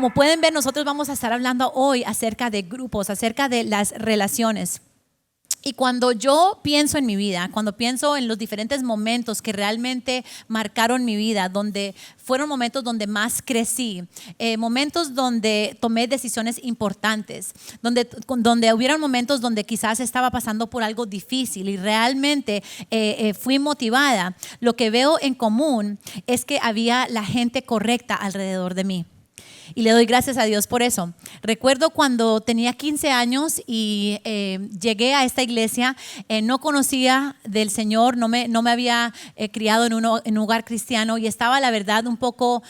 como pueden ver, nosotros vamos a estar hablando hoy acerca de grupos, acerca de las relaciones. Y cuando yo pienso en mi vida, cuando pienso en los diferentes momentos que realmente marcaron mi vida, donde fueron momentos donde más crecí, momentos donde tomé decisiones importantes, donde hubieron momentos donde quizás estaba pasando por algo difícil y realmente fui motivada, lo que veo en común es que había la gente correcta alrededor de mí. Y le doy gracias a Dios por eso. Recuerdo cuando tenía 15 años y llegué a esta iglesia, no conocía del Señor, no me había criado en un hogar cristiano y estaba, la verdad, un poco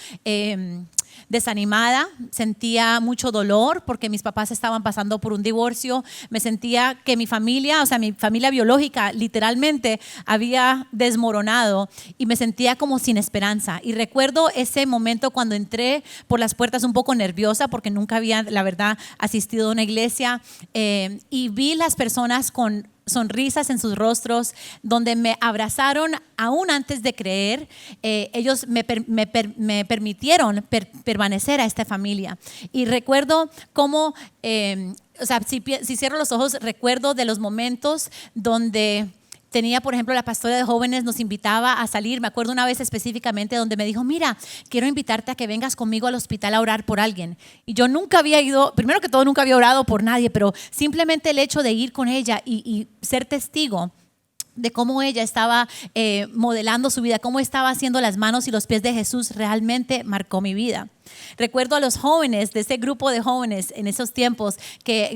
desanimada, sentía mucho dolor porque mis papás estaban pasando por un divorcio, me sentía que mi familia, o sea, mi familia biológica literalmente había desmoronado y me sentía como sin esperanza. Y recuerdo ese momento cuando entré por las puertas un poco nerviosa porque nunca había, la verdad, asistido a una iglesia y vi las personas con sonrisas en sus rostros, donde me abrazaron aún antes de creer. Ellos me permitieron permanecer a esta familia. Y recuerdo cómo, o sea, si cierro los ojos, recuerdo de los momentos donde tenía, por ejemplo, la pastora de jóvenes nos invitaba a salir. Me acuerdo una vez específicamente donde me dijo, mira, quiero invitarte a que vengas conmigo al hospital a orar por alguien. Y yo nunca había ido, primero que todo nunca había orado por nadie, pero simplemente el hecho de ir con ella y ser testigo de cómo ella estaba modelando su vida, cómo estaba haciendo las manos y los pies de Jesús, realmente marcó mi vida. Recuerdo a los jóvenes de ese grupo de jóvenes en esos tiempos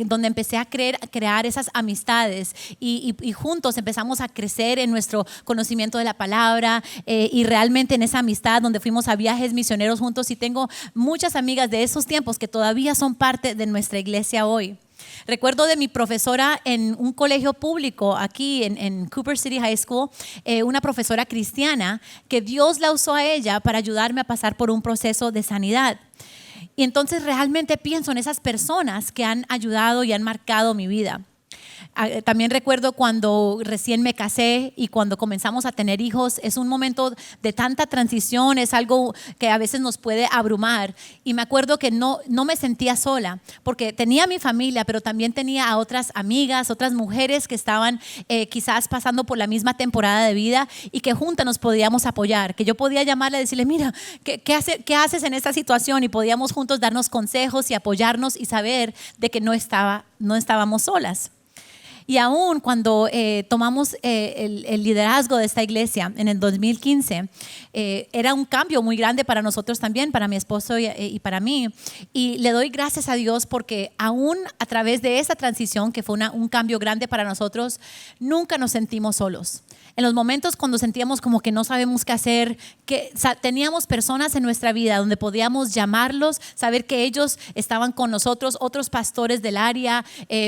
donde empecé a crear esas amistades y juntos empezamos a crecer en nuestro conocimiento de la palabra y realmente en esa amistad donde fuimos a viajes misioneros juntos, y tengo muchas amigas de esos tiempos que todavía son parte de nuestra iglesia hoy. Recuerdo de mi profesora en un colegio público aquí en Cooper City High School, una profesora cristiana que Dios la usó a ella para ayudarme a pasar por un proceso de sanidad. Y entonces realmente pienso en esas personas que han ayudado y han marcado mi vida. También recuerdo cuando recién me casé y cuando comenzamos a tener hijos. Es un momento de tanta transición, es algo que a veces nos puede abrumar, y me acuerdo que no me sentía sola porque tenía mi familia, pero también tenía a otras amigas, otras mujeres que estaban quizás pasando por la misma temporada de vida y que juntas nos podíamos apoyar, que yo podía llamarle y decirle, mira, ¿qué haces en esta situación? Y podíamos juntos darnos consejos y apoyarnos y saber de que no estábamos solas. Y aún cuando tomamos el liderazgo de esta iglesia en el 2015, era un cambio muy grande para nosotros también, para mi esposo y para mí. Y le doy gracias a Dios porque aún a través de esa transición, que fue un cambio grande para nosotros, nunca nos sentimos solos. En los momentos cuando sentíamos como que no sabemos qué hacer, que teníamos personas en nuestra vida donde podíamos llamarlos, saber que ellos estaban con nosotros, otros pastores del área,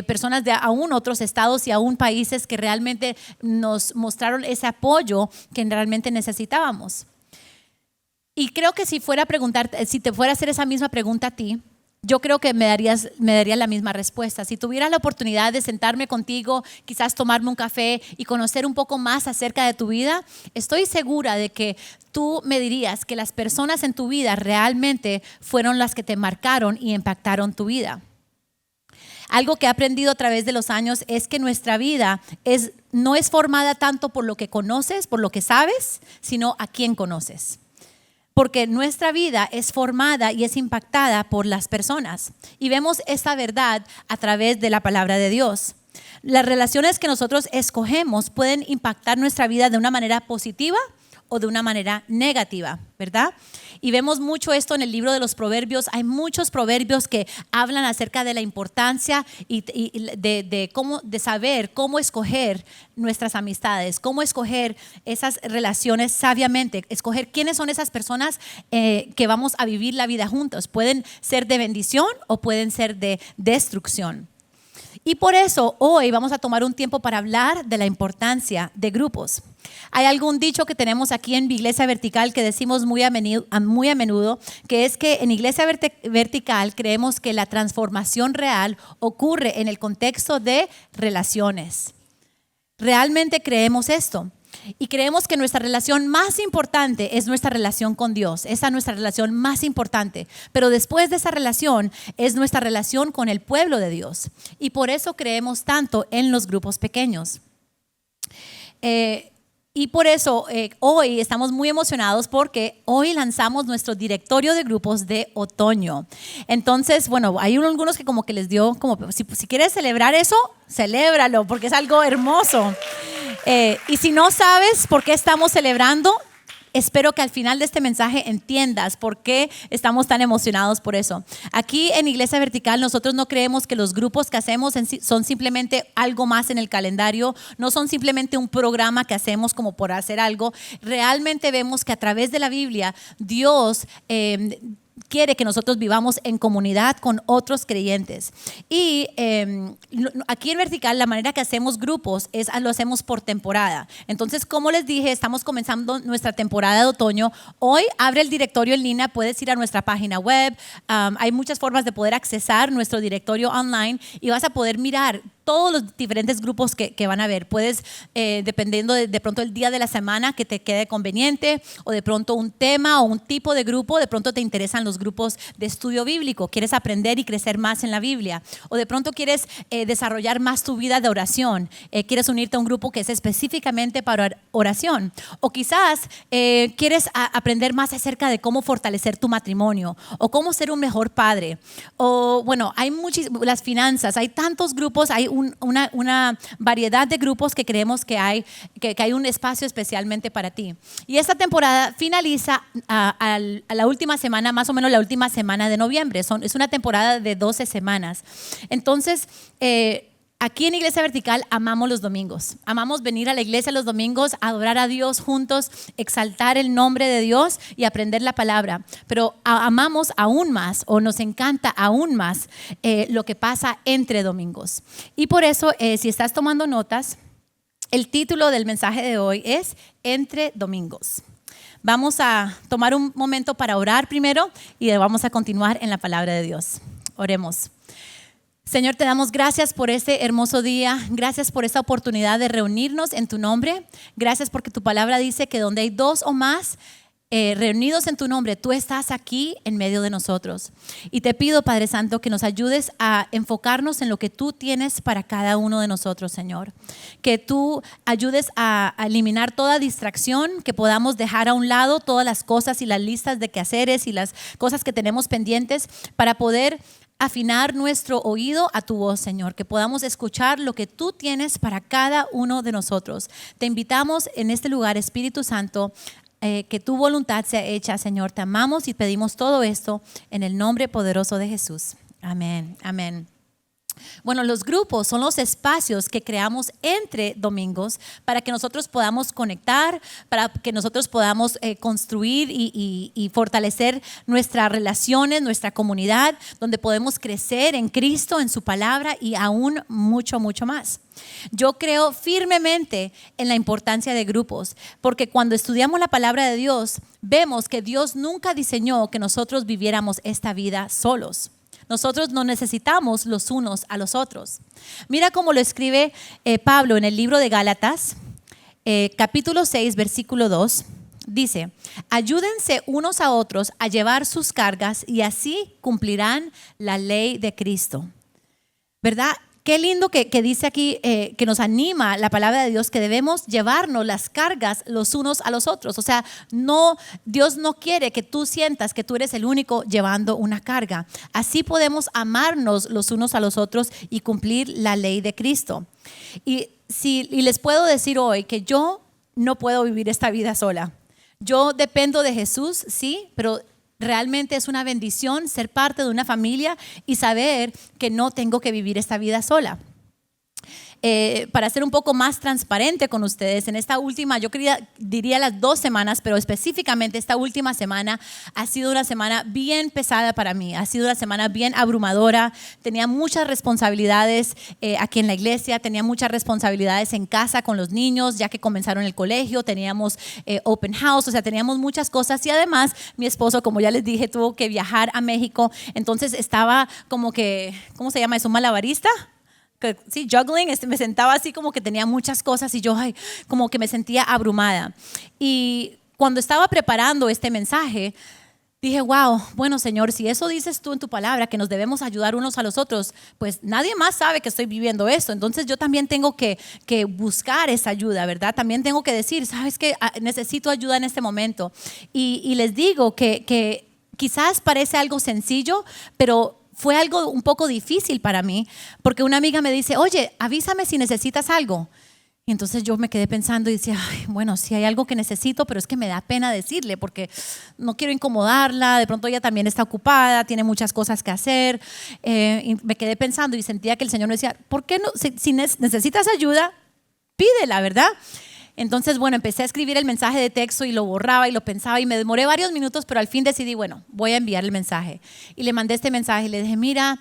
personas de aún otros estados y aún países que realmente nos mostraron ese apoyo que realmente necesitábamos. Y creo que si te fuera a hacer esa misma pregunta a ti, yo creo que me darías la misma respuesta. Si tuvieras la oportunidad de sentarme contigo, quizás tomarme un café y conocer un poco más acerca de tu vida, estoy segura de que tú me dirías que las personas en tu vida realmente fueron las que te marcaron y impactaron tu vida. Algo que he aprendido a través de los años es que nuestra vida no es formada tanto por lo que conoces, por lo que sabes, sino a quién conoces. Porque nuestra vida es formada y es impactada por las personas. Y vemos esta verdad a través de la palabra de Dios. Las relaciones que nosotros escogemos pueden impactar nuestra vida de una manera positiva o de una manera negativa, ¿verdad? Y vemos mucho esto en el libro de los Proverbios. Hay muchos proverbios que hablan acerca de la importancia y de saber cómo escoger nuestras amistades, cómo escoger esas relaciones sabiamente, escoger quiénes son esas personas que vamos a vivir la vida juntos. Pueden ser de bendición o pueden ser de destrucción. Y por eso hoy vamos a tomar un tiempo para hablar de la importancia de grupos. Hay algún dicho que tenemos aquí en Iglesia Vertical que decimos muy a menudo, que es que en Iglesia Vertical creemos que la transformación real ocurre en el contexto de relaciones. Realmente creemos esto. Y creemos que nuestra relación más importante es nuestra relación con Dios. Esa es nuestra relación más importante. Pero después de esa relación es nuestra relación con el pueblo de Dios. Y por eso creemos tanto en los grupos pequeños. Y por eso hoy estamos muy emocionados porque hoy lanzamos nuestro directorio de grupos de otoño. Entonces, bueno, hay algunos que como que les dio, como si quieres celebrar eso, celébralo porque es algo hermoso. Y si no sabes por qué estamos celebrando, espero que al final de este mensaje entiendas por qué estamos tan emocionados por eso. Aquí en Iglesia Vertical nosotros no creemos que los grupos que hacemos son simplemente algo más en el calendario, no son simplemente un programa que hacemos como por hacer algo. Realmente vemos que a través de la Biblia Dios quiere que nosotros vivamos en comunidad con otros creyentes. Y aquí en Vertical la manera que hacemos grupos lo hacemos por temporada. Entonces, como les dije, estamos comenzando nuestra temporada de otoño. Hoy abre el directorio en línea, puedes ir a nuestra página web. Hay muchas formas de poder accesar nuestro directorio online y vas a poder mirar todos los diferentes grupos que van a haber. Puedes, dependiendo de pronto el día de la semana que te quede conveniente, o de pronto un tema o un tipo de grupo, de pronto te interesan los grupos de estudio bíblico, quieres aprender y crecer más en la Biblia, o de pronto quieres desarrollar más tu vida de oración, quieres unirte a un grupo que es específicamente para oración, o quizás quieres aprender más acerca de cómo fortalecer tu matrimonio, o cómo ser un mejor padre, o bueno, hay las finanzas, hay tantos grupos, hay una variedad de grupos que creemos que hay un espacio especialmente para ti. Y esta temporada finaliza a la última semana, más o menos la última semana de noviembre. Es una temporada de 12 semanas. Entonces, aquí en Iglesia Vertical amamos los domingos. Amamos venir a la iglesia los domingos, adorar a Dios juntos, exaltar el nombre de Dios y aprender la palabra. Pero amamos aún más, o nos encanta aún más, lo que pasa entre domingos. Y por eso, si estás tomando notas, el título del mensaje de hoy es Entre Domingos. Vamos a tomar un momento para orar primero y vamos a continuar en la palabra de Dios. Oremos. Señor, te damos gracias por este hermoso día, gracias por esta oportunidad de reunirnos en tu nombre, gracias porque tu palabra dice que donde hay dos o más reunidos en tu nombre, tú estás aquí en medio de nosotros. Y te pido, Padre Santo, que nos ayudes a enfocarnos en lo que tú tienes para cada uno de nosotros, Señor. Que tú ayudes a eliminar toda distracción, que podamos dejar a un lado todas las cosas y las listas de quehaceres y las cosas que tenemos pendientes para poder afinar nuestro oído a tu voz, Señor, que podamos escuchar lo que tú tienes para cada uno de nosotros. Te invitamos en este lugar, Espíritu Santo, que tu voluntad sea hecha, Señor. Te amamos y pedimos todo esto en el nombre poderoso de Jesús. Amén, amén. Bueno, los grupos son los espacios que creamos entre domingos para que nosotros podamos conectar, para que nosotros podamos construir y fortalecer nuestras relaciones, nuestra comunidad, donde podemos crecer en Cristo, en su palabra y aún mucho, mucho más. Yo creo firmemente en la importancia de grupos, porque cuando estudiamos la palabra de Dios, vemos que Dios nunca diseñó que nosotros viviéramos esta vida solos. Nosotros nos necesitamos los unos a los otros. Mira cómo lo escribe Pablo en el libro de Gálatas, capítulo 6, versículo 2. Dice, ayúdense unos a otros a llevar sus cargas y así cumplirán la ley de Cristo. ¿Verdad? Qué lindo que dice aquí, que nos anima la palabra de Dios, que debemos llevarnos las cargas los unos a los otros. O sea, Dios no quiere que tú sientas que tú eres el único llevando una carga. Así podemos amarnos los unos a los otros y cumplir la ley de Cristo. Y les puedo decir hoy que yo no puedo vivir esta vida sola. Yo dependo de Jesús, sí, pero realmente es una bendición ser parte de una familia y saber que no tengo que vivir esta vida sola. Para ser un poco más transparente con ustedes, en esta última, diría las 2 semanas, pero específicamente esta última semana ha sido una semana bien pesada para mí, ha sido una semana bien abrumadora. Tenía muchas responsabilidades aquí en la iglesia, tenía muchas responsabilidades en casa con los niños, ya que comenzaron el colegio, teníamos open house, o sea, teníamos muchas cosas y además mi esposo, como ya les dije, tuvo que viajar a México, entonces estaba como que, ¿cómo se llama eso? ¿Un malabarista? sí, juggling, me sentaba así como que tenía muchas cosas y yo como que me sentía abrumada. Y cuando estaba preparando este mensaje, dije, wow, bueno Señor, si eso dices tú en tu palabra, que nos debemos ayudar unos a los otros, pues nadie más sabe que estoy viviendo esto. Entonces yo también tengo que buscar esa ayuda, ¿verdad? También tengo que decir, ¿sabes qué? Necesito ayuda en este momento. Y les digo que quizás parece algo sencillo, pero fue algo un poco difícil para mí, porque una amiga me dice, oye, avísame si necesitas algo. Y entonces yo me quedé pensando y decía, ay, bueno, sí hay algo que necesito, pero es que me da pena decirle porque no quiero incomodarla, de pronto ella también está ocupada, tiene muchas cosas que hacer. Y me quedé pensando y sentía que el Señor me decía, ¿por qué no? Si necesitas ayuda, pídela, ¿verdad? Entonces, bueno, empecé a escribir el mensaje de texto y lo borraba y lo pensaba y me demoré varios minutos, pero al fin decidí, bueno, voy a enviar el mensaje. Y le mandé este mensaje y le dije, mira,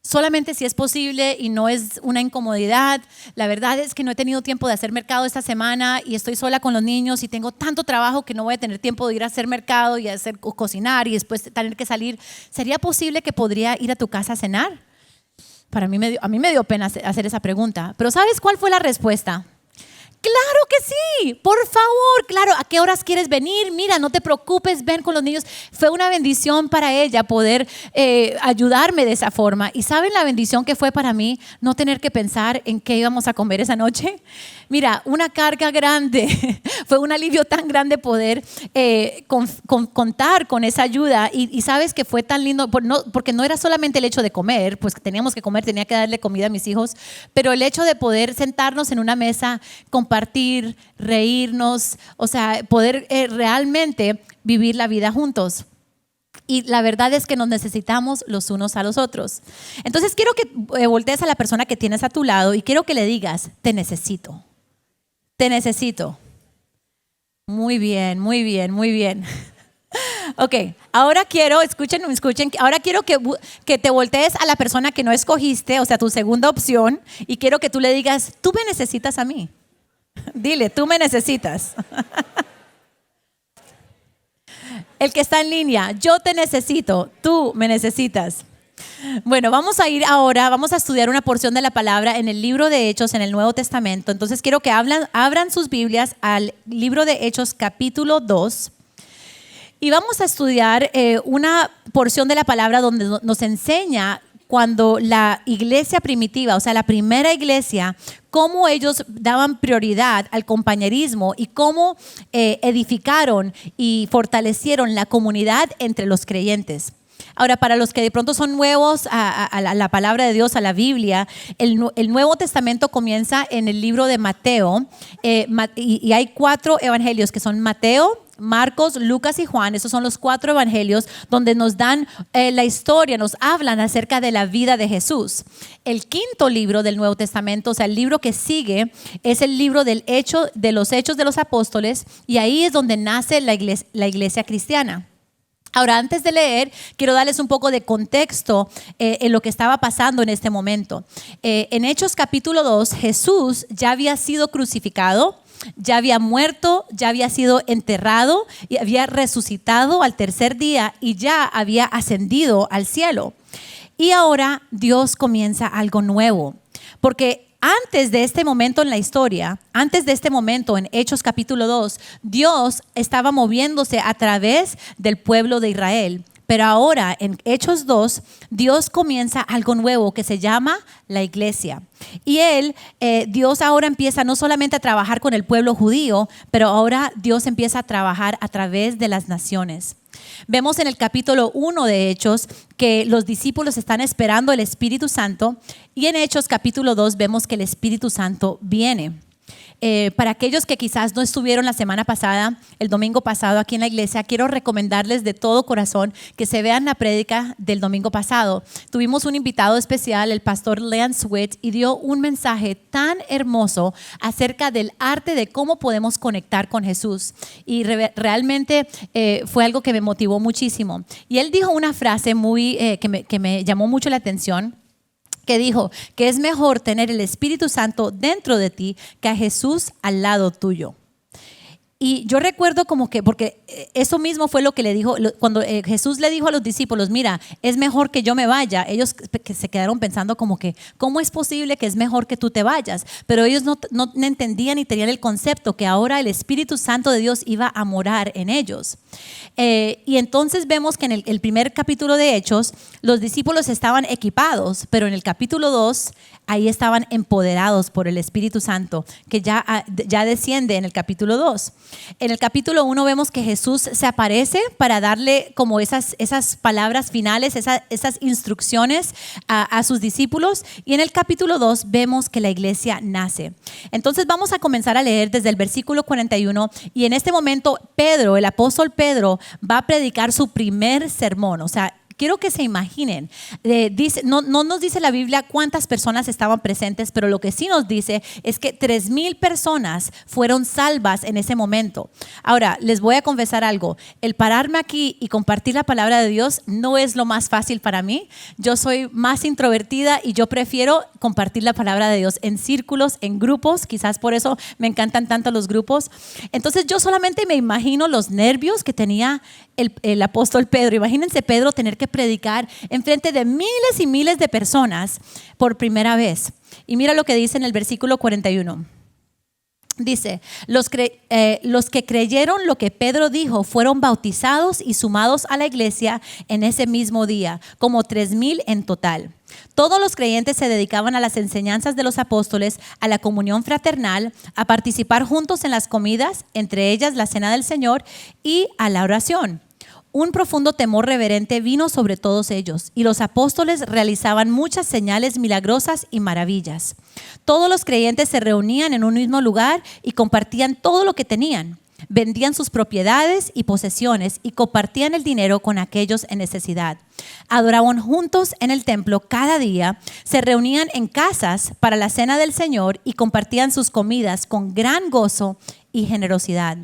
solamente si es posible y no es una incomodidad. La verdad es que no he tenido tiempo de hacer mercado esta semana y estoy sola con los niños y tengo tanto trabajo que no voy a tener tiempo de ir a hacer mercado y cocinar y después tener que salir. ¿Sería posible que podría ir a tu casa a cenar? A mí me dio pena hacer esa pregunta, pero ¿sabes cuál fue la respuesta? Claro que sí, por favor, claro, ¿a qué horas quieres venir? Mira, no te preocupes, ven con los niños. Fue una bendición para ella poder ayudarme de esa forma. ¿Y saben la bendición que fue para mí no tener que pensar en qué íbamos a comer esa noche? Mira, una carga grande, fue un alivio tan grande poder contar con esa ayuda y sabes que fue tan lindo, porque no era solamente el hecho de comer, pues teníamos que comer, tenía que darle comida a mis hijos, pero el hecho de poder sentarnos en una mesa, compartir, reírnos, o sea, poder realmente vivir la vida juntos. Y la verdad es que nos necesitamos los unos a los otros. Entonces quiero que voltees a la persona que tienes a tu lado y quiero que le digas, te necesito. Te necesito. Muy bien, muy bien, muy bien. Ok, ahora quiero, escuchen, ahora quiero que te voltees a la persona que no escogiste, o sea, tu segunda opción, y quiero que tú le digas, tú me necesitas a mí. Dile, tú me necesitas. El que está en línea, yo te necesito, tú me necesitas. Bueno, vamos a ir ahora, vamos a estudiar una porción de la palabra en el libro de Hechos, en el Nuevo Testamento. Entonces quiero que abran sus Biblias al libro de Hechos capítulo 2 y vamos a estudiar una porción de la palabra donde nos enseña cuando la iglesia primitiva, o sea, la primera iglesia, cómo ellos daban prioridad al compañerismo y cómo edificaron y fortalecieron la comunidad entre los creyentes. Ahora, para los que de pronto son nuevos a la palabra de Dios, a la Biblia, el Nuevo Testamento comienza en el libro de Mateo y hay 4 evangelios que son Mateo, Marcos, Lucas y Juan. Esos son los 4 evangelios donde nos dan la historia, nos hablan acerca de la vida de Jesús. El 5.º libro del Nuevo Testamento, o sea, el libro que sigue, es el libro de los Hechos de los Apóstoles y ahí es donde nace la iglesia cristiana. Ahora, antes de leer, quiero darles un poco de contexto en lo que estaba pasando en este momento. En Hechos capítulo 2, Jesús ya había sido crucificado, ya había muerto, ya había sido enterrado y había resucitado al tercer día y ya había ascendido al cielo. Y ahora Dios comienza algo nuevo, porque antes de este momento en la historia, antes de este momento en Hechos capítulo 2, Dios estaba moviéndose a través del pueblo de Israel. Pero ahora en Hechos 2, Dios comienza algo nuevo que se llama la iglesia. Y Dios ahora empieza no solamente a trabajar con el pueblo judío, pero ahora Dios empieza a trabajar a través de las naciones. Vemos en el capítulo 1 de Hechos que los discípulos están esperando el Espíritu Santo y en Hechos capítulo 2 vemos que el Espíritu Santo viene. Para aquellos que quizás no estuvieron la semana pasada, el domingo pasado aquí en la iglesia, quiero recomendarles de todo corazón que se vean la prédica del domingo pasado. Tuvimos un invitado especial, el pastor Lance Witt, y dio un mensaje tan hermoso acerca del arte de cómo podemos conectar con Jesús. Y realmente fue algo que me motivó muchísimo. Y él dijo una frase que me llamó mucho la atención, que dijo que es mejor tener el Espíritu Santo dentro de ti que a Jesús al lado tuyo. Y yo recuerdo como que, porque eso mismo fue lo que le dijo, cuando Jesús le dijo a los discípulos, mira, es mejor que yo me vaya. Ellos que se quedaron pensando como que, ¿cómo es posible que es mejor que tú te vayas? Pero ellos no entendían ni tenían el concepto que ahora el Espíritu Santo de Dios iba a morar en ellos. Y entonces vemos que en el primer capítulo de Hechos, los discípulos estaban equipados, pero en el capítulo 2, ahí estaban empoderados por el Espíritu Santo, que ya desciende en el capítulo 2. En el capítulo 1 vemos que Jesús se aparece para darle como esas palabras finales, esas instrucciones a sus discípulos. Y en el capítulo 2 vemos que la iglesia nace. Entonces vamos a comenzar a leer desde el versículo 41. Y en este momento Pedro, el apóstol Pedro, va a predicar su primer sermón. O sea, quiero que se imaginen, no nos dice la Biblia cuántas personas estaban presentes, pero lo que sí nos dice es que 3,000 personas fueron salvas en ese momento. Ahora, les voy a confesar algo, el pararme aquí y compartir la palabra de Dios no es lo más fácil para mí. Yo soy más introvertida y yo prefiero compartir la palabra de Dios en círculos, en grupos, quizás por eso me encantan tanto los grupos. Entonces yo solamente me imagino los nervios que tenía el apóstol Pedro. Imagínense Pedro tener que predicar en frente de miles y miles de personas por primera vez. Y mira lo que dice en el versículo 41. Dice, los que creyeron lo que Pedro dijo fueron bautizados y sumados a la iglesia en ese mismo día, como 3,000 en total. Todos los creyentes se dedicaban a las enseñanzas de los apóstoles, a la comunión fraternal, a participar juntos en las comidas, entre ellas la cena del Señor, y a la oración. Un profundo temor reverente vino sobre todos ellos, y los apóstoles realizaban muchas señales milagrosas y maravillas. Todos los creyentes se reunían en un mismo lugar y compartían todo lo que tenían. Vendían sus propiedades y posesiones y compartían el dinero con aquellos en necesidad. Adoraban juntos en el templo cada día, se reunían en casas para la cena del Señor y compartían sus comidas con gran gozo y generosidad.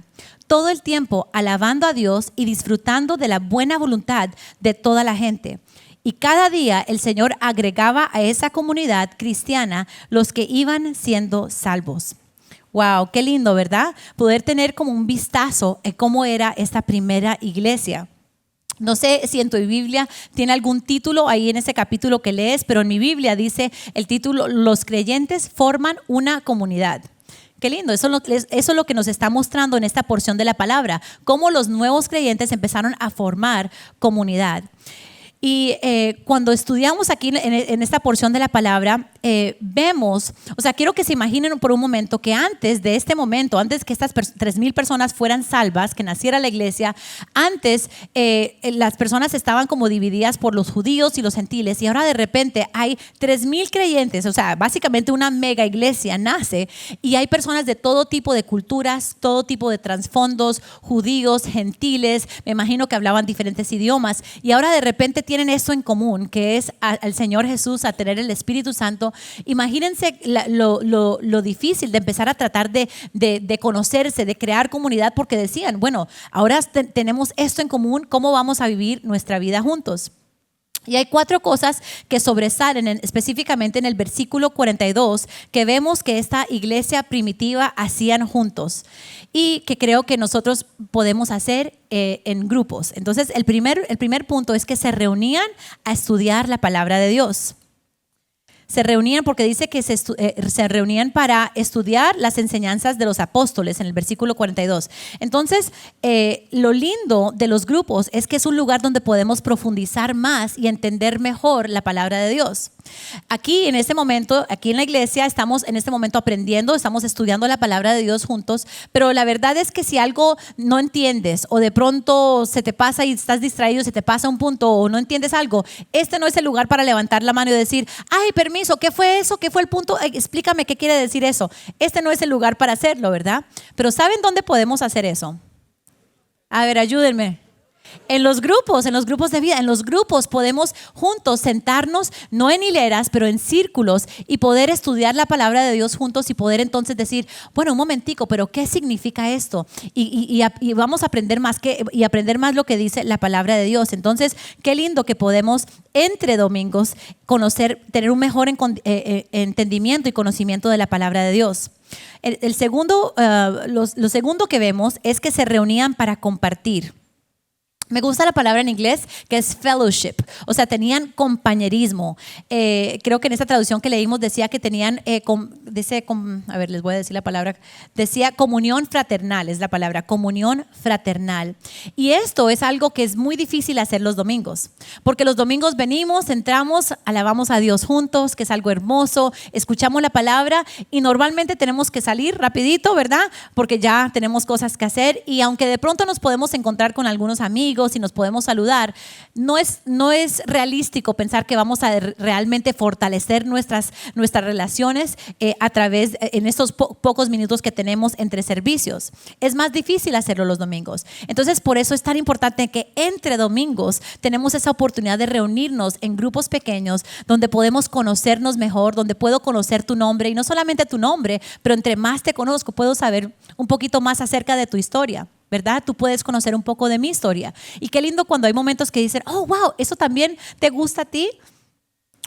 Todo el tiempo alabando a Dios y disfrutando de la buena voluntad de toda la gente. Y cada día el Señor agregaba a esa comunidad cristiana los que iban siendo salvos. Wow, qué lindo, ¿verdad? Poder tener como un vistazo en cómo era esta primera iglesia. No sé si en tu Biblia tiene algún título ahí en ese capítulo que lees, pero en mi Biblia dice el título, los creyentes forman una comunidad. Qué lindo, eso es lo que nos está mostrando en esta porción de la palabra, cómo los nuevos creyentes empezaron a formar comunidad. Y cuando estudiamos aquí en esta porción de la palabra, vemos, o sea, quiero que se imaginen por un momento que antes de este momento, antes que estas 3,000 personas fueran salvas, que naciera la iglesia, antes las personas estaban como divididas por los judíos y los gentiles, y ahora de repente hay 3,000 creyentes, o sea, básicamente una mega iglesia nace, y hay personas de todo tipo de culturas, todo tipo de trasfondos, judíos, gentiles, me imagino que hablaban diferentes idiomas, y ahora de repente tienen esto en común, que es al Señor Jesús, a tener el Espíritu Santo. Imagínense lo difícil de empezar a tratar de conocerse, de crear comunidad, porque decían, bueno, ahora tenemos esto en común, ¿cómo vamos a vivir nuestra vida juntos? Y hay 4 cosas que sobresalen específicamente en el versículo 42 que vemos que esta iglesia primitiva hacían juntos y que creo que nosotros podemos hacer en grupos. Entonces el primer punto es que se reunían a estudiar la palabra de Dios. Se reunían porque dice que se reunían para estudiar las enseñanzas de los apóstoles en el versículo 42. Entonces, lo lindo de los grupos es que es un lugar donde podemos profundizar más y entender mejor la palabra de Dios. Aquí en este momento, aquí en la iglesia, estamos en este momento aprendiendo, estamos estudiando la palabra de Dios juntos, pero la verdad es que si algo no entiendes o de pronto se te pasa y estás distraído, se te pasa un punto o no entiendes algo, este no es el lugar para levantar la mano y decir, ay, permiso, ¿qué fue eso? ¿Qué fue el punto? Explícame qué quiere decir eso. Este no es el lugar para hacerlo, ¿verdad? Pero ¿saben dónde podemos hacer eso? A ver, ayúdenme. En los grupos de vida, en los grupos podemos juntos sentarnos, no en hileras, pero en círculos y poder estudiar la palabra de Dios juntos y poder entonces decir, bueno, un momentico, pero ¿qué significa esto? Y vamos a aprender más aprender más lo que dice la palabra de Dios. Entonces, qué lindo que podemos entre domingos tener un mejor entendimiento y conocimiento de la palabra de Dios. El segundo, lo segundo que vemos es que se reunían para compartir. Me gusta la palabra en inglés que es fellowship, o sea, tenían compañerismo. Creo que en esta traducción que leímos decía que tenían, a ver, les voy a decir la palabra, decía comunión fraternal, es la palabra, comunión fraternal. Y esto es algo que es muy difícil hacer los domingos, porque los domingos venimos, entramos, alabamos a Dios juntos, que es algo hermoso, escuchamos la palabra y normalmente tenemos que salir rapidito, ¿verdad? Porque ya tenemos cosas que hacer y aunque de pronto nos podemos encontrar con algunos amigos, y nos podemos saludar, no es realístico pensar que vamos a realmente fortalecer nuestras relaciones a través, en estos pocos minutos que tenemos entre servicios. Es más difícil hacerlo los domingos. Entonces, por eso es tan importante que entre domingos tenemos esa oportunidad de reunirnos en grupos pequeños donde podemos conocernos mejor, donde puedo conocer tu nombre y no solamente tu nombre, pero entre más te conozco, puedo saber un poquito más acerca de tu historia, ¿verdad? Tú puedes conocer un poco de mi historia. Y qué lindo cuando hay momentos que dicen, oh, wow, eso también te gusta a ti.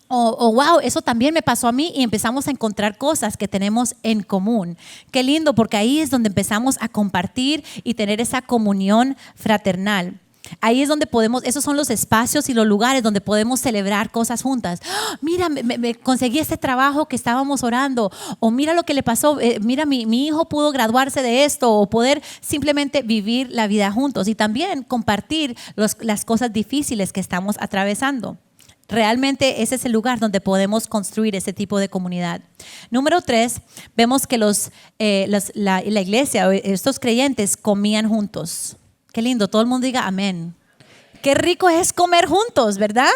O wow, eso también me pasó a mí y empezamos a encontrar cosas que tenemos en común. Qué lindo, porque ahí es donde empezamos a compartir y tener esa comunión fraternal. Ahí es donde podemos, esos son los espacios y los lugares donde podemos celebrar cosas juntas. ¡Oh, mira, me conseguí este trabajo que estábamos orando, o mira lo que le pasó, mira, mi hijo pudo graduarse de esto, o poder simplemente vivir la vida juntos y también compartir las cosas difíciles que estamos atravesando. Realmente ese es el lugar donde podemos construir ese tipo de comunidad. Número 3, vemos que la iglesia, estos creyentes comían juntos. Qué lindo, todo el mundo diga amén. Qué rico es comer juntos, ¿verdad?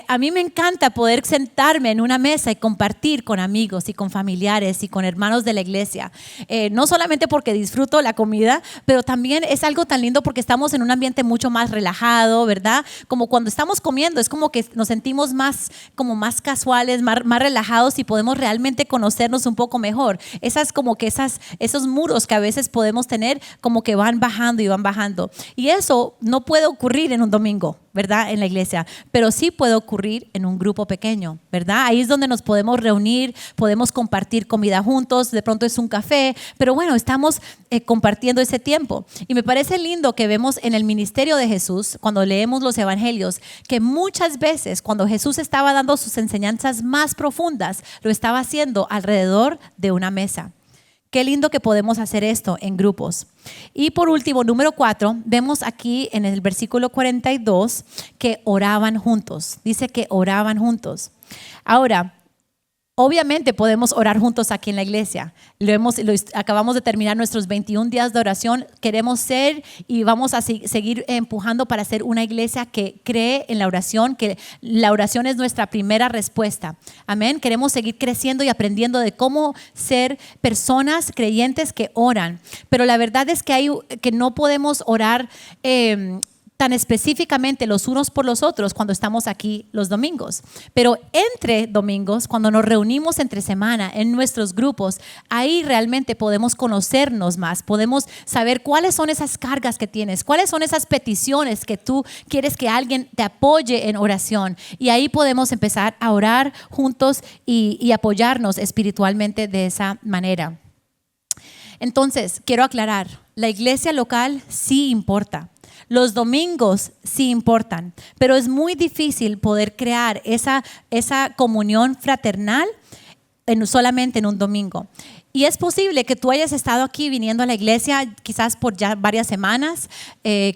A mí me encanta poder sentarme en una mesa y compartir con amigos y con familiares y con hermanos de la iglesia. No solamente porque disfruto la comida, pero también es algo tan lindo porque estamos en un ambiente mucho más relajado, ¿verdad? Como cuando estamos comiendo, es como que nos sentimos más casuales, más relajados y podemos realmente conocernos un poco mejor. Esos muros que a veces podemos tener como que van bajando y van bajando. Y eso no puede ocurrir en un domingo, ¿verdad? En la iglesia, pero sí puede ocurrir en un grupo pequeño, ¿verdad? Ahí es donde nos podemos reunir, podemos compartir comida juntos, de pronto es un café, pero bueno, estamos compartiendo ese tiempo. Y me parece lindo que vemos en el ministerio de Jesús, cuando leemos los evangelios, que muchas veces cuando Jesús estaba dando sus enseñanzas más profundas, lo estaba haciendo alrededor de una mesa. Qué lindo que podemos hacer esto en grupos. Y por último, número 4, vemos aquí en el versículo 42 que oraban juntos. Dice que oraban juntos. Ahora, obviamente podemos orar juntos aquí en la iglesia. Acabamos de terminar nuestros 21 días de oración. Queremos ser y vamos a seguir empujando para ser una iglesia que cree en la oración, que la oración es nuestra primera respuesta. Amén. Queremos seguir creciendo y aprendiendo de cómo ser personas creyentes que oran. Pero la verdad es que no podemos orar tan específicamente los unos por los otros cuando estamos aquí los domingos. Pero entre domingos, cuando nos reunimos entre semana en nuestros grupos, ahí realmente podemos conocernos más, podemos saber cuáles son esas cargas que tienes, cuáles son esas peticiones que tú quieres que alguien te apoye en oración. Y ahí podemos empezar a orar juntos y apoyarnos espiritualmente de esa manera. Entonces, quiero aclarar, la iglesia local sí importa. Los domingos sí importan, pero es muy difícil poder crear esa comunión fraternal solamente en un domingo. Y es posible que tú hayas estado aquí viniendo a la iglesia quizás por ya varias semanas,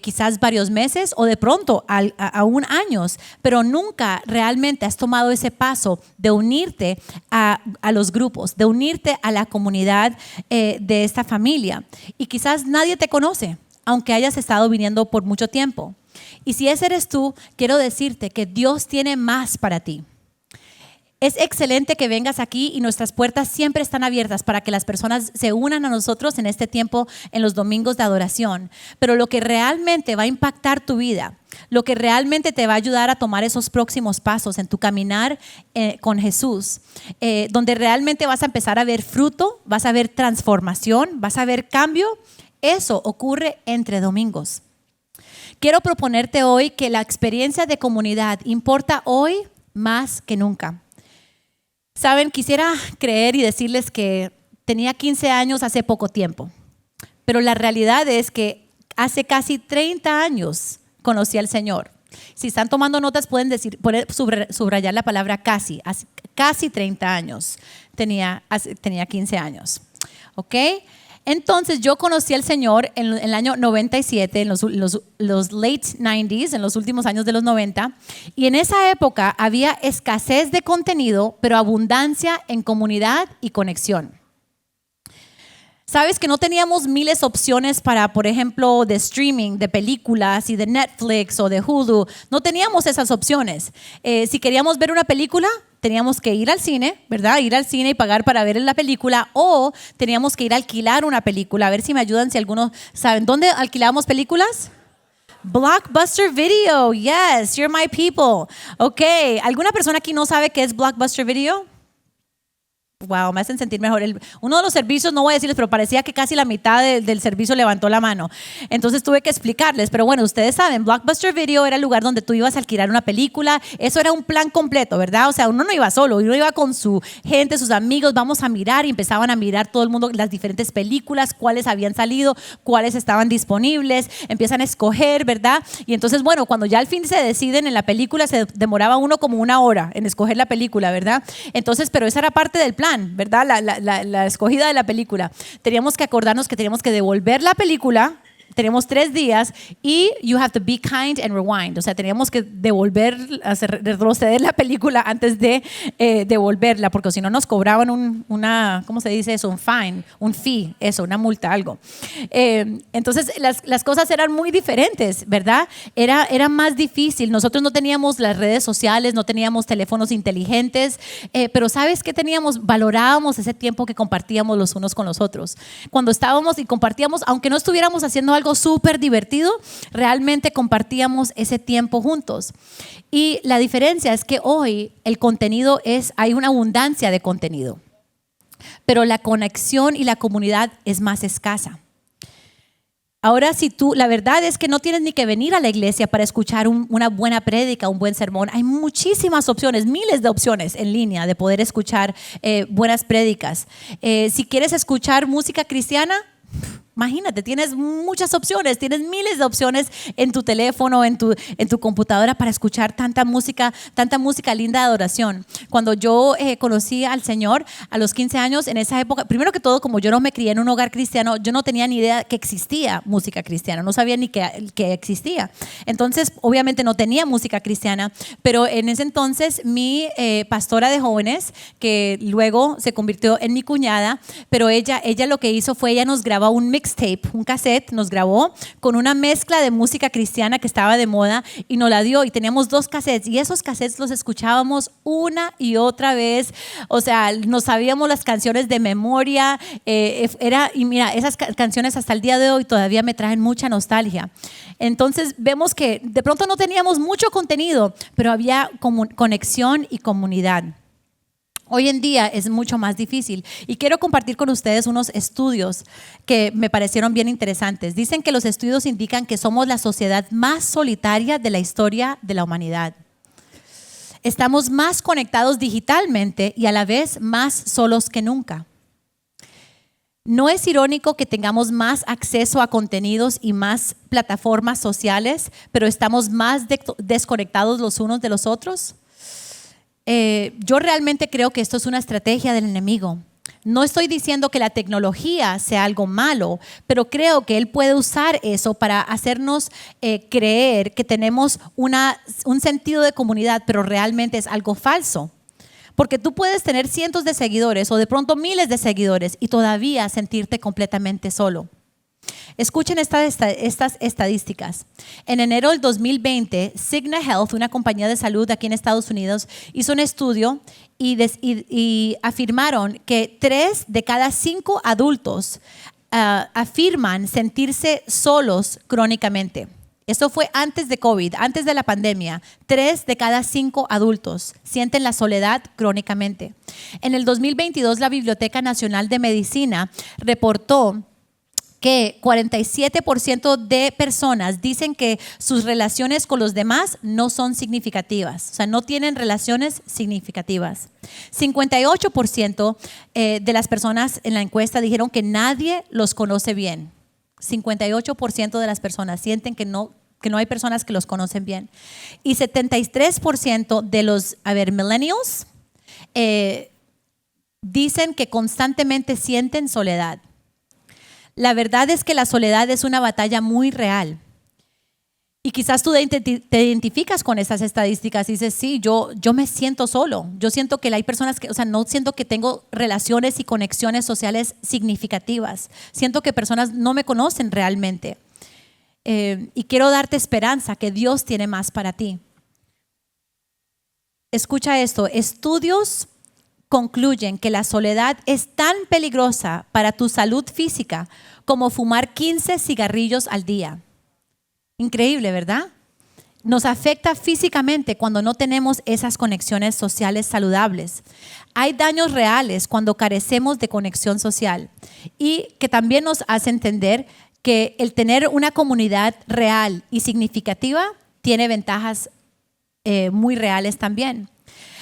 quizás varios meses o de pronto aún años, pero nunca realmente has tomado ese paso de unirte a los grupos, de unirte a la comunidad de esta familia. Y quizás nadie te conoce, aunque hayas estado viniendo por mucho tiempo. Y si ese eres tú, quiero decirte que Dios tiene más para ti. Es excelente que vengas aquí y nuestras puertas siempre están abiertas para que las personas se unan a nosotros en este tiempo, en los domingos de adoración. Pero lo que realmente va a impactar tu vida, lo que realmente te va a ayudar a tomar esos próximos pasos en tu caminar con Jesús, donde realmente vas a empezar a ver fruto, vas a ver transformación, vas a ver cambio, eso ocurre entre domingos. Quiero proponerte hoy que la experiencia de comunidad importa hoy más que nunca. Saben, quisiera creer y decirles que tenía 15 años hace poco tiempo, pero la realidad es que hace casi 30 años conocí al Señor. Si están tomando notas pueden subrayar la palabra casi. Hace casi 30 años tenía 15 años. ¿Ok? Entonces yo conocí al Señor en el año 97, en los late 90s, en los últimos años de los 90, y en esa época había escasez de contenido, pero abundancia en comunidad y conexión. Sabes que no teníamos miles de opciones para, por ejemplo, de streaming, de películas y de Netflix o de Hulu. No teníamos esas opciones. Si queríamos ver una película, teníamos que ir al cine, ¿verdad? Ir al cine y pagar para ver la película, o teníamos que ir a alquilar una película. A ver si me ayudan, si algunos saben. ¿Dónde alquilábamos películas? Blockbuster Video. Yes, you're my people. Ok, ¿alguna persona aquí no sabe qué es Blockbuster Video? Wow, me hacen sentir mejor. Uno de los servicios, no voy a decirles, pero parecía que casi la mitad del servicio levantó la mano. Entonces tuve que explicarles. Pero bueno, ustedes saben, Blockbuster Video era el lugar donde tú ibas a alquilar una película. Eso era un plan completo, ¿verdad? O sea, uno no iba solo, uno iba con su gente, sus amigos, vamos a mirar, y empezaban a mirar todo el mundo las diferentes películas, cuáles habían salido, cuáles estaban disponibles, empiezan a escoger, ¿verdad? Y entonces, bueno, cuando ya al fin se deciden en la película, se demoraba uno como 1 hora en escoger la película, ¿verdad? Entonces, pero esa era parte del plan, ¿verdad? La escogida de la película. Teníamos que acordarnos que teníamos que devolver la película. Tenemos 3 días y you have to be kind and rewind. O sea, teníamos que retroceder la película antes de devolverla, porque si no nos cobraban ¿cómo se dice eso? Un fine, un fee, eso, una multa, algo. Entonces, las cosas eran muy diferentes, ¿verdad? Era más difícil. Nosotros no teníamos las redes sociales, no teníamos teléfonos inteligentes, pero ¿sabes qué teníamos? Valorábamos ese tiempo que compartíamos los unos con los otros. Cuando estábamos y compartíamos, aunque no estuviéramos haciendo algo súper divertido, realmente compartíamos ese tiempo juntos. Y la diferencia es que hoy el contenido hay una abundancia de contenido, pero la conexión y la comunidad es más escasa. Ahora, la verdad es que no tienes ni que venir a la iglesia para escuchar una buena prédica, un buen sermón. Hay muchísimas opciones, miles de opciones en línea de poder escuchar buenas prédicas. Si quieres escuchar música cristiana, imagínate, tienes muchas opciones, tienes miles de opciones en tu teléfono, en tu computadora para escuchar tanta música linda de adoración. Cuando yo conocí al Señor a los 15 años, en esa época, primero que todo, como yo no me crié en un hogar cristiano, yo no tenía ni idea que existía música cristiana, no sabía ni que existía. Entonces, obviamente no tenía música cristiana, pero en ese entonces mi pastora de jóvenes, que luego se convirtió en mi cuñada, pero ella lo que hizo fue, ella nos grabó un mixtape, un cassette, nos grabó con una mezcla de música cristiana que estaba de moda y nos la dio, y teníamos 2 cassettes, y esos cassettes los escuchábamos una y otra vez. O sea, nos sabíamos las canciones de memoria, y mira, esas canciones hasta el día de hoy todavía me traen mucha nostalgia. Entonces vemos que de pronto no teníamos mucho contenido, pero había conexión y comunidad. Hoy en día es mucho más difícil, y quiero compartir con ustedes unos estudios que me parecieron bien interesantes. Dicen que los estudios indican que somos la sociedad más solitaria de la historia de la humanidad. Estamos más conectados digitalmente y a la vez más solos que nunca. ¿No es irónico que tengamos más acceso a contenidos y más plataformas sociales, pero estamos más desconectados los unos de los otros? Yo realmente creo que esto es una estrategia del enemigo. No estoy diciendo que la tecnología sea algo malo, pero creo que él puede usar eso para hacernos creer que tenemos un sentido de comunidad, pero realmente es algo falso. Porque tú puedes tener cientos de seguidores o de pronto miles de seguidores y todavía sentirte completamente solo. Escuchen estas estadísticas. En enero del 2020, Cigna Health, una compañía de salud aquí en Estados Unidos, hizo un estudio y afirmaron que 3 de cada 5 adultos afirman sentirse solos crónicamente. Esto fue antes de COVID, antes de la pandemia. 3 de cada 5 adultos sienten la soledad crónicamente. En el 2022, la Biblioteca Nacional de Medicina reportó que 47% de personas dicen que sus relaciones con los demás no son significativas, o sea, no tienen relaciones significativas. 58% de las personas en la encuesta dijeron que nadie los conoce bien. 58% de las personas sienten que no hay personas que los conocen bien. Y 73% de los, millennials dicen que constantemente sienten soledad. La verdad es que la soledad es una batalla muy real. Y quizás tú te identificas con esas estadísticas y dices, sí, yo me siento solo. Yo siento que hay personas que, no siento que tengo relaciones y conexiones sociales significativas. Siento que personas no me conocen realmente. Y quiero darte esperanza que Dios tiene más para ti. Escucha esto, estudios concluyen que la soledad es tan peligrosa para tu salud física como fumar 15 cigarrillos al día. Increíble, ¿verdad? Nos afecta físicamente cuando no tenemos esas conexiones sociales saludables. Hay daños reales cuando carecemos de conexión social y que también nos hace entender que el tener una comunidad real y significativa tiene ventajas muy reales también.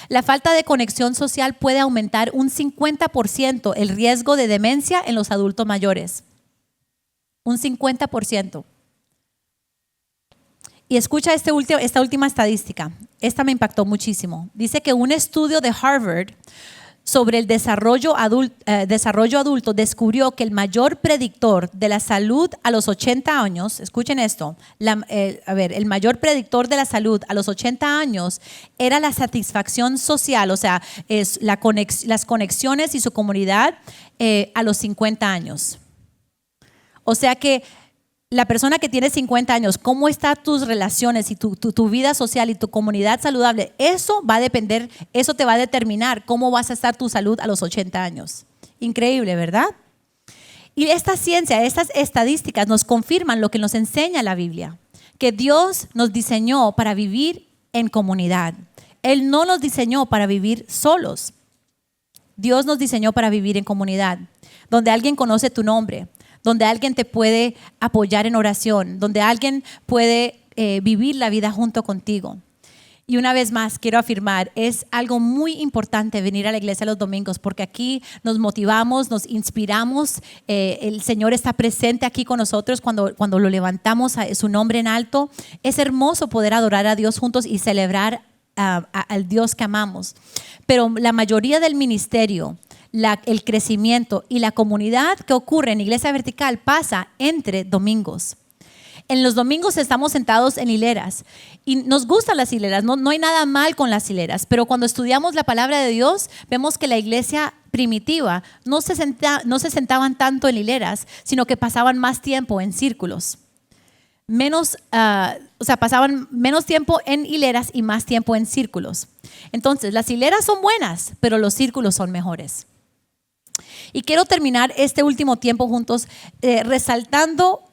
La falta de conexión social puede aumentar un 50% el riesgo de demencia en los adultos mayores. Un 50%. Y escucha esta última estadística. Esta me impactó muchísimo. Dice que un estudio de Harvard sobre el desarrollo adulto descubrió que el mayor predictor de la salud a los 80 años, escuchen esto, el mayor predictor de la salud a los 80 años era la satisfacción social, o sea, las conexiones y su comunidad a los 50 años. O sea que la persona que tiene 50 años, cómo están tus relaciones y tu vida social y tu comunidad saludable, eso te va a determinar cómo vas a estar tu salud a los 80 años. Increíble, ¿verdad? Y esta ciencia, estas estadísticas nos confirman lo que nos enseña la Biblia, que Dios nos diseñó para vivir en comunidad. Él no nos diseñó para vivir solos. Dios nos diseñó para vivir en comunidad, donde alguien conoce tu nombre, donde alguien te puede apoyar en oración, donde alguien puede vivir la vida junto contigo. Y una vez más quiero afirmar, es algo muy importante venir a la iglesia los domingos porque aquí nos motivamos, nos inspiramos, el Señor está presente aquí con nosotros cuando lo levantamos a su nombre en alto. Es hermoso poder adorar a Dios juntos y celebrar al Dios que amamos. Pero la mayoría del ministerio, el crecimiento y la comunidad que ocurre en Iglesia Vertical pasa entre domingos. En los domingos estamos sentados en hileras y nos gustan las hileras, no hay nada mal con las hileras, pero cuando estudiamos la palabra de Dios vemos que la iglesia primitiva no se sentaban tanto en hileras, sino que pasaban más tiempo en círculos. Pasaban menos tiempo en hileras y más tiempo en círculos. Entonces, las hileras son buenas, pero los círculos son mejores. Y quiero terminar este último tiempo juntos resaltando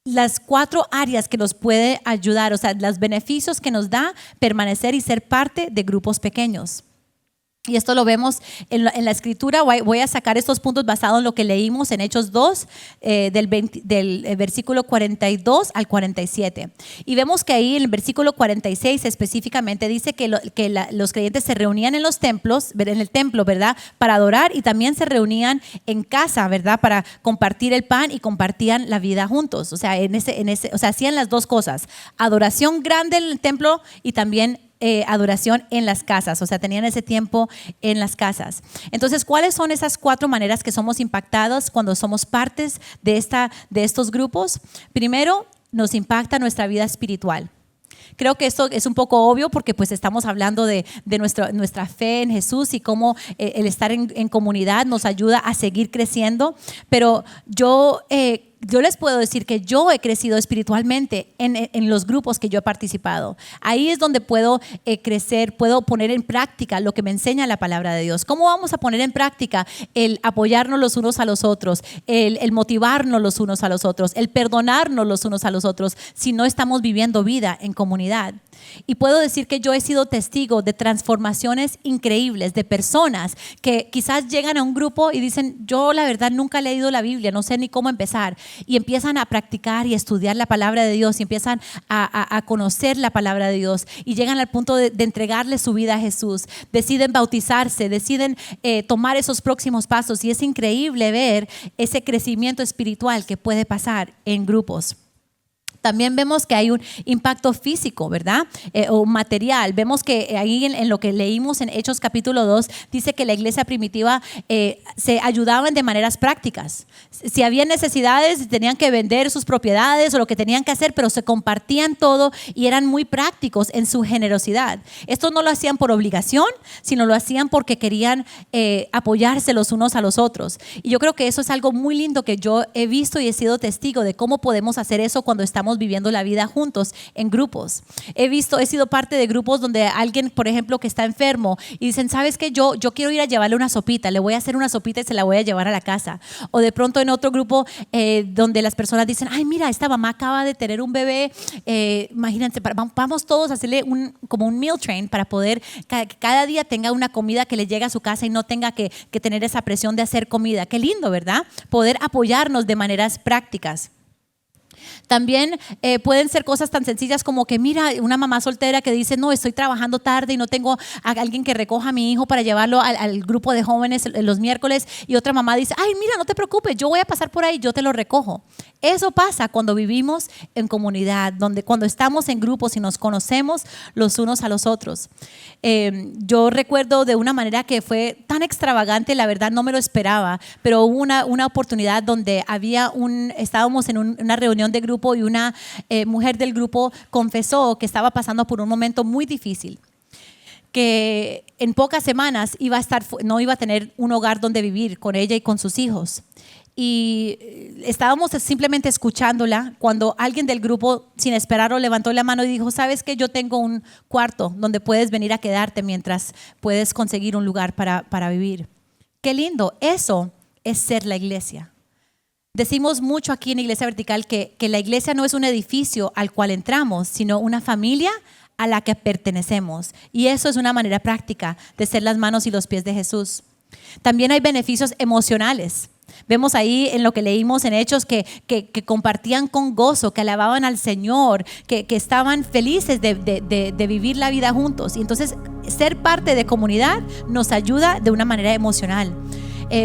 las 4 áreas que nos puede ayudar, o sea, los beneficios que nos da permanecer y ser parte de grupos pequeños. Y esto lo vemos en la escritura. Voy a sacar estos puntos basados en lo que leímos en Hechos 2, del versículo 42 al 47. Y vemos que ahí en el versículo 46 específicamente dice que los creyentes se reunían en el templo, ¿verdad? Para adorar, y también se reunían en casa, ¿verdad? Para compartir el pan y compartían la vida juntos. O sea, hacían las dos cosas. Adoración grande en el templo y también adoración en las casas, o sea, tenían ese tiempo en las casas. Entonces, ¿cuáles son esas 4 maneras que somos impactados cuando somos partes de estos grupos? Primero, nos impacta nuestra vida espiritual. Creo que esto es un poco obvio porque pues estamos hablando de nuestra fe en Jesús y cómo el estar en comunidad nos ayuda a seguir creciendo, pero yo les puedo decir que yo he crecido espiritualmente en los grupos que yo he participado. Ahí es donde puedo crecer, puedo poner en práctica lo que me enseña la palabra de Dios. ¿Cómo vamos a poner en práctica el apoyarnos los unos a los otros, el motivarnos los unos a los otros, el perdonarnos los unos a los otros si no estamos viviendo vida en comunidad? Y puedo decir que yo he sido testigo de transformaciones increíbles de personas que quizás llegan a un grupo y dicen, yo la verdad nunca he leído la Biblia, no sé ni cómo empezar, y empiezan a practicar y estudiar la palabra de Dios y empiezan a conocer la palabra de Dios y llegan al punto de entregarle su vida a Jesús, deciden bautizarse, deciden tomar esos próximos pasos, y es increíble ver ese crecimiento espiritual que puede pasar en grupos. También vemos que hay un impacto físico, ¿verdad? O material. Vemos que ahí en lo que leímos en Hechos capítulo 2, dice que la iglesia primitiva se ayudaban de maneras prácticas. Si había necesidades, tenían que vender sus propiedades o lo que tenían que hacer, pero se compartían todo y eran muy prácticos en su generosidad. Esto no lo hacían por obligación, sino lo hacían porque querían apoyarse los unos a los otros. Y yo creo que eso es algo muy lindo que yo he visto y he sido testigo de cómo podemos hacer eso cuando estamos viviendo la vida juntos en grupos. He sido parte de grupos donde alguien, por ejemplo, que está enfermo y dicen, ¿sabes qué? Yo quiero ir a llevarle una sopita, le voy a hacer una sopita y se la voy a llevar a la casa. O de pronto en otro grupo donde las personas dicen, ay, mira, esta mamá acaba de tener un bebé, imagínense, vamos todos a hacerle como un meal train para poder que cada día tenga una comida que le llegue a su casa y no tenga que tener esa presión de hacer comida. Qué lindo, ¿verdad? Poder apoyarnos de maneras prácticas. También pueden ser cosas tan sencillas como que mira, una mamá soltera que dice, no, estoy trabajando tarde y no tengo a alguien que recoja a mi hijo para llevarlo al grupo de jóvenes los miércoles, y otra mamá dice, ay, mira, no te preocupes, yo voy a pasar por ahí, yo te lo recojo. Eso pasa cuando vivimos en comunidad, cuando estamos en grupos y nos conocemos los unos a los otros. Yo recuerdo de una manera que fue tan extravagante, la verdad no me lo esperaba, pero hubo una oportunidad donde estábamos en una reunión de grupo y una mujer del grupo confesó que estaba pasando por un momento muy difícil, que en pocas semanas no iba a tener un hogar donde vivir con ella y con sus hijos. Y estábamos simplemente escuchándola cuando alguien del grupo, sin esperarlo, levantó la mano y dijo, ¿sabes qué? Yo tengo un cuarto donde puedes venir a quedarte mientras puedes conseguir un lugar para vivir. Qué lindo, eso es ser la iglesia. Decimos mucho aquí en Iglesia Vertical que la iglesia no es un edificio al cual entramos, sino una familia a la que pertenecemos. Y eso es una manera práctica de ser las manos y los pies de Jesús. También hay beneficios emocionales. Vemos ahí en lo que leímos en Hechos que compartían con gozo, que alababan al Señor, que estaban felices de vivir la vida juntos. Y entonces ser parte de comunidad nos ayuda de una manera emocional.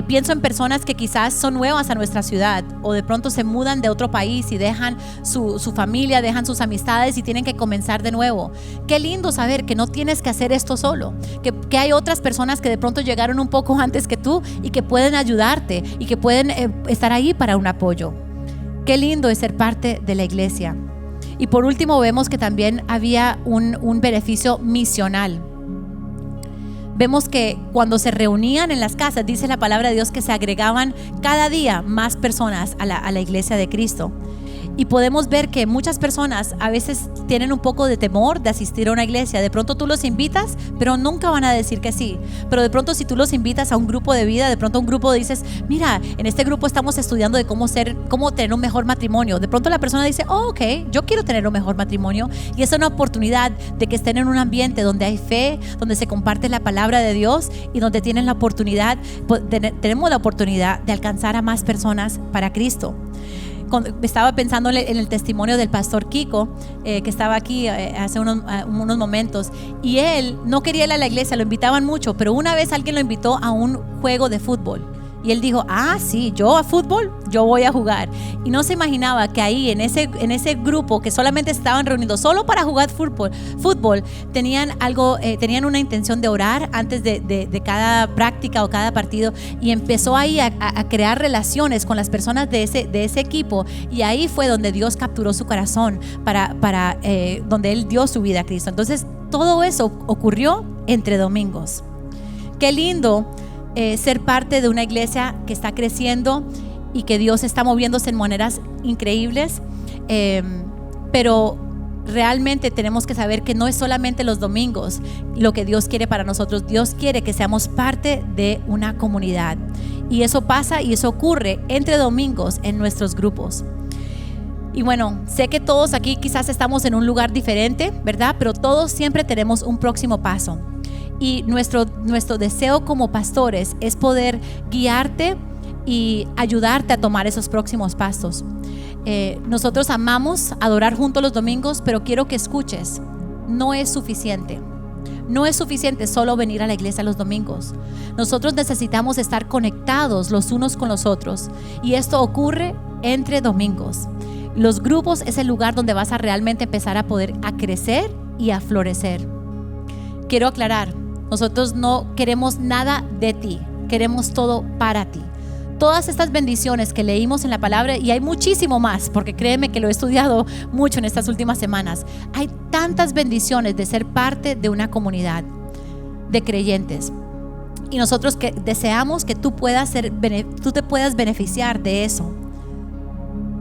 Pienso en personas que quizás son nuevas a nuestra ciudad o de pronto se mudan de otro país y dejan su familia, dejan sus amistades y tienen que comenzar de nuevo. Qué lindo saber que no tienes que hacer esto solo, que hay otras personas que de pronto llegaron un poco antes que tú y que pueden ayudarte y que pueden estar ahí para un apoyo. Qué lindo es ser parte de la iglesia. Y por último vemos que también había un beneficio misional. Vemos que cuando se reunían en las casas, dice la palabra de Dios que se agregaban cada día más personas a la iglesia de Cristo. Y podemos ver que muchas personas a veces tienen un poco de temor de asistir a una iglesia. De pronto tú los invitas, pero nunca van a decir que sí. Pero de pronto si tú los invitas a un grupo de vida, de pronto a un grupo dices, mira, en este grupo estamos estudiando de cómo tener un mejor matrimonio. De pronto la persona dice, oh, ok, yo quiero tener un mejor matrimonio. Y es una oportunidad de que estén en un ambiente donde hay fe, donde se comparte la palabra de Dios y donde tenemos la oportunidad de alcanzar a más personas para Cristo. Estaba pensando en el testimonio del pastor Kiko, que estaba aquí hace unos momentos, y él no quería ir a la iglesia, lo invitaban mucho, pero una vez alguien lo invitó a un juego de fútbol. Y él dijo, sí, yo a fútbol, yo voy a jugar. Y no se imaginaba que ahí, en ese grupo que solamente estaban reunidos solo para jugar fútbol, tenían una intención de orar antes de cada práctica o cada partido. Y empezó ahí a crear relaciones con las personas de ese equipo. Y ahí fue donde Dios capturó su corazón donde Él dio su vida a Cristo. Entonces, todo eso ocurrió entre domingos. Qué lindo. Ser parte de una iglesia que está creciendo y que Dios está moviéndose en maneras increíbles, pero realmente tenemos que saber que no es solamente los domingos lo que Dios quiere para nosotros. Dios quiere que seamos parte de una comunidad, y eso pasa y eso ocurre entre domingos en nuestros grupos. Y bueno, sé que todos aquí quizás estamos en un lugar diferente, ¿verdad? Pero todos siempre tenemos un próximo paso. Y nuestro deseo como pastores es poder guiarte y ayudarte a tomar esos próximos pasos. Nosotros amamos adorar juntos los domingos, pero quiero que escuches, no es suficiente. No es suficiente solo venir a la iglesia los domingos. Nosotros necesitamos estar conectados los unos con los otros, y esto ocurre entre domingos. Los grupos es el lugar donde vas a realmente empezar a poder a crecer y a florecer. Quiero aclarar, nosotros no queremos nada de ti, queremos todo para ti. Todas estas bendiciones que leímos en la palabra, y hay muchísimo más, porque créeme que lo he estudiado mucho en estas últimas semanas. Hay tantas bendiciones de ser parte de una comunidad de creyentes, y nosotros que deseamos que tú te puedas beneficiar de eso.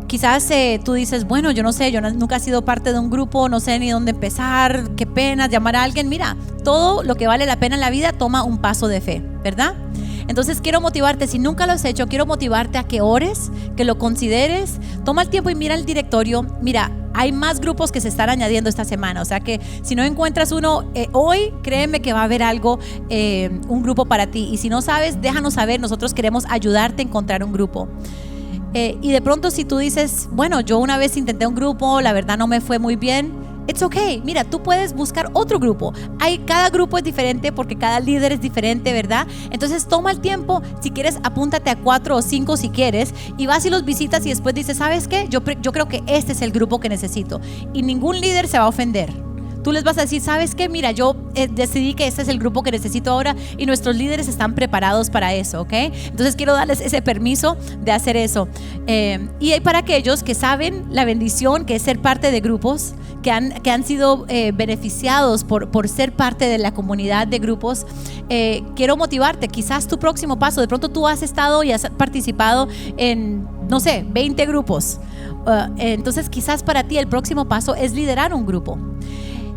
Quizás tú dices, bueno, yo no sé, yo nunca he sido parte de un grupo, no sé ni dónde empezar, qué pena llamar a alguien. Mira, todo lo que vale la pena en la vida toma un paso de fe, ¿verdad? Entonces quiero motivarte, si nunca lo has hecho, quiero motivarte a que ores, que lo consideres. Toma el tiempo y mira el directorio. Mira, hay más grupos que se están añadiendo esta semana, o sea que si no encuentras uno hoy, créeme que va a haber algo, un grupo para ti. Y si no sabes, déjanos saber, nosotros queremos ayudarte a encontrar un grupo. Y de pronto si tú dices, bueno, yo una vez intenté un grupo, la verdad no me fue muy bien, it's okay. Mira, tú puedes buscar otro grupo. Cada grupo es diferente porque cada líder es diferente, ¿verdad? Entonces toma el tiempo, si quieres apúntate a 4 o 5 si quieres, y vas y los visitas y después dices, ¿sabes qué? Yo creo que este es el grupo que necesito, y ningún líder se va a ofender. Tú les vas a decir, ¿sabes qué? Mira, yo decidí que este es el grupo que necesito ahora, y nuestros líderes están preparados para eso, ¿ok? Entonces quiero darles ese permiso de hacer eso. Y hay para aquellos que saben la bendición que es ser parte de grupos, que han sido beneficiados por ser parte de la comunidad de grupos. Quiero motivarte, quizás tu próximo paso, de pronto tú has estado y has participado en, no sé, 20 grupos. Entonces quizás para ti el próximo paso es liderar un grupo.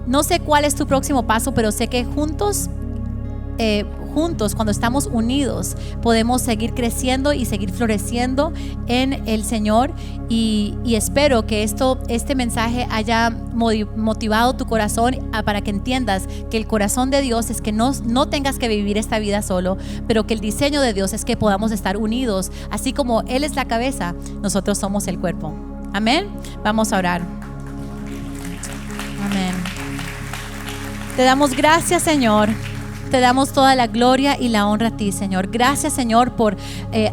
No sé cuál es tu próximo paso, pero sé que juntos, cuando estamos unidos, podemos seguir creciendo y seguir floreciendo en el Señor. Y espero que este mensaje haya motivado tu corazón para que entiendas que el corazón de Dios es que no tengas que vivir esta vida solo, pero que el diseño de Dios es que podamos estar unidos. Así como Él es la cabeza, nosotros somos el cuerpo. Amén. Vamos a orar. Amén. Te damos gracias, Señor. Te damos toda la gloria y la honra a ti, Señor. Gracias, Señor, por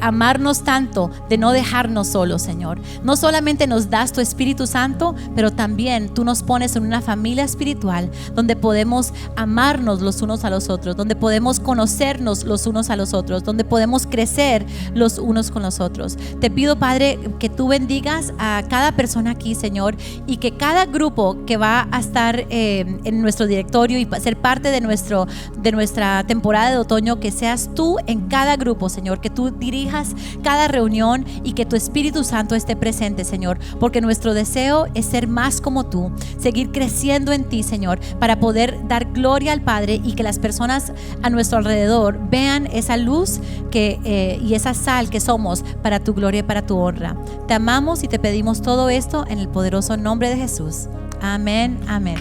amarnos tanto, de no dejarnos solos, Señor. No solamente nos das tu Espíritu Santo, pero también tú nos pones en una familia espiritual donde podemos amarnos los unos a los otros, donde podemos conocernos los unos a los otros, donde podemos crecer los unos con los otros. Te pido, Padre, que tú bendigas a cada persona aquí, Señor, y que cada grupo que va a estar en nuestro directorio y ser parte de nuestra temporada de otoño, que seas tú en cada grupo, Señor, que tú dirijas cada reunión y que tu Espíritu Santo esté presente, Señor, porque nuestro deseo es ser más como tú, seguir creciendo en ti, Señor, para poder dar gloria al Padre y que las personas a nuestro alrededor vean esa luz y esa sal que somos para tu gloria y para tu honra. Te amamos y te pedimos todo esto en el poderoso nombre de Jesús. Amén, amén,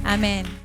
amén.